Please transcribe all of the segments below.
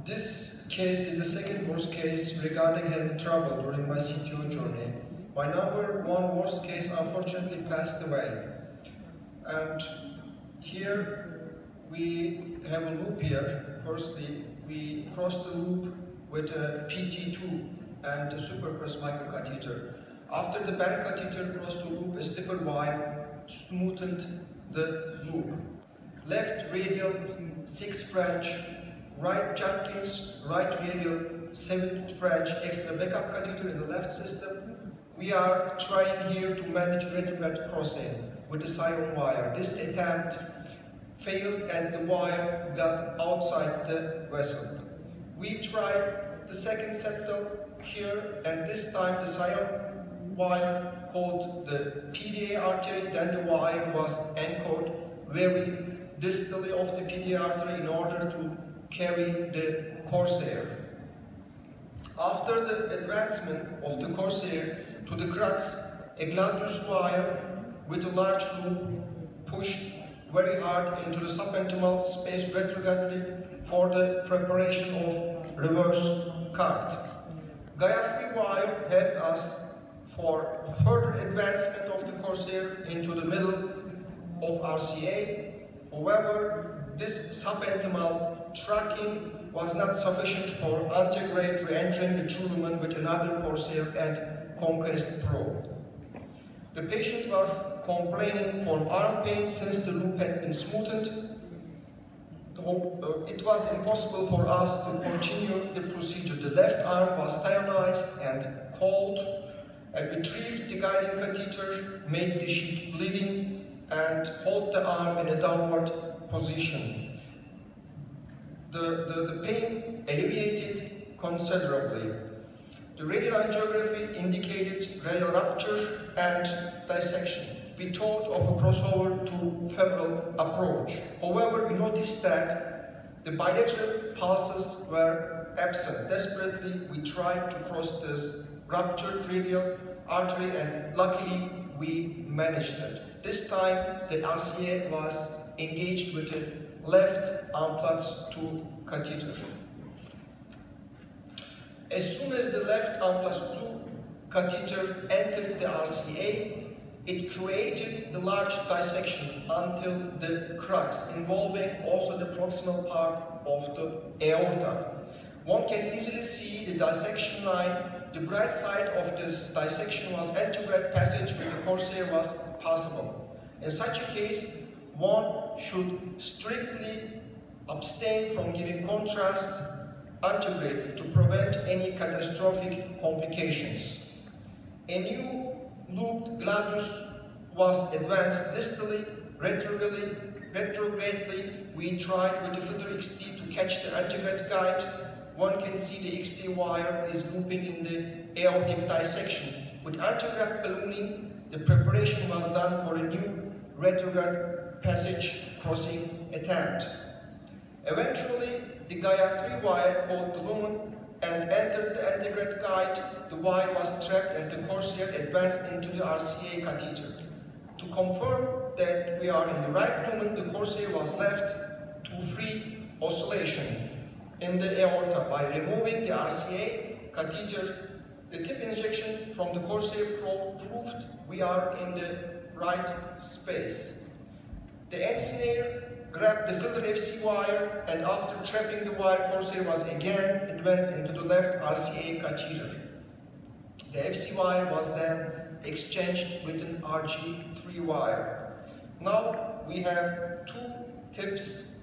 This case is the second worst case regarding having trouble during my CTO journey. My number one worst case unfortunately passed away. And here we have a loop here. Firstly, we crossed the loop with a PT2 and a supercross microcatheter. After the band catheter crossed the loop, a stiffer wire smoothened the loop. Left radial 6 French, right Judkins, right radial 7 French extra backup catheter in the left system. We are trying here to manage retrograde crossing with the Sion wire. This attempt failed and the wire got outside the vessel. We tried the second septal here, and this time the Sion wire caught the PDA artery, then the wire was anchored very distally of the PDA artery in order to carry the corsair. After the advancement of the corsair to the crux, a gladius wire with a large loop pushed very hard into the subintimal space retrogradely for the preparation of reverse cart. Gaia 3 wire helped us for further advancement of the corsair into the middle of RCA. However, this subintimal tracking was not sufficient for antegrade re-entering the true lumen with another corsair and conquest probe. The patient was complaining from arm pain since the loop had been smoothened. It was impossible for us to continue the procedure. The left arm was sionized and cold. I retrieved the guiding catheter, made the sheet bleeding, and hold the arm in a downward position. The pain alleviated considerably. The radial angiography indicated radial rupture and dissection. We thought of a crossover to femoral approach. However, we noticed that the bilateral pulses were absent. Desperately, we tried to cross this ruptured radial artery, and luckily we managed it. This time, the RCA was engaged with the left Amplatz 2 catheter. As soon as the left Amplatz 2 catheter entered the RCA, it created the large dissection until the crux, involving also the proximal part of the aorta. One can easily see the dissection line. The bright side of this dissection was antegrade passage with the corsair was possible. In such a case, one should strictly abstain from giving contrast antegrade to prevent any catastrophic complications. A new looped gladius was advanced distally, retrogradely. We tried with the filter XT to catch the antegrade guide. One can see the XT wire is looping in the aortic dissection. With antegrade ballooning, the preparation was done for a new retrograde passage crossing attempt. Eventually, the Gaia 3 wire caught the lumen and entered the antegrade guide. The wire was trapped and the corsair advanced into the RCA catheter. To confirm that we are in the right lumen, the corsair was left to free oscillation in the aorta by removing the RCA catheter. The tip injection from the corsair proved we are in the right space. The end snare grabbed the filter FC wire, and after trapping the wire, corsair was again advanced into the left RCA catheter. The FC wire was then exchanged with an RG3 wire. Now we have two tips.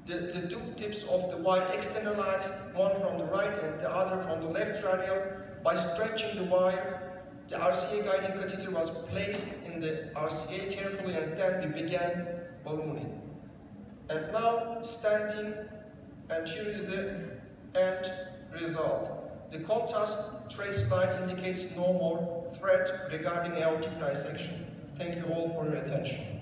The two tips of the wire externalized, one from the right and the other from the left radial. By stretching the wire, the RCA guiding catheter was placed in the RCA carefully, and then we began ballooning. And now stenting, and here is the end result. The contrast trace line indicates no more threat regarding aortic dissection. Thank you all for your attention.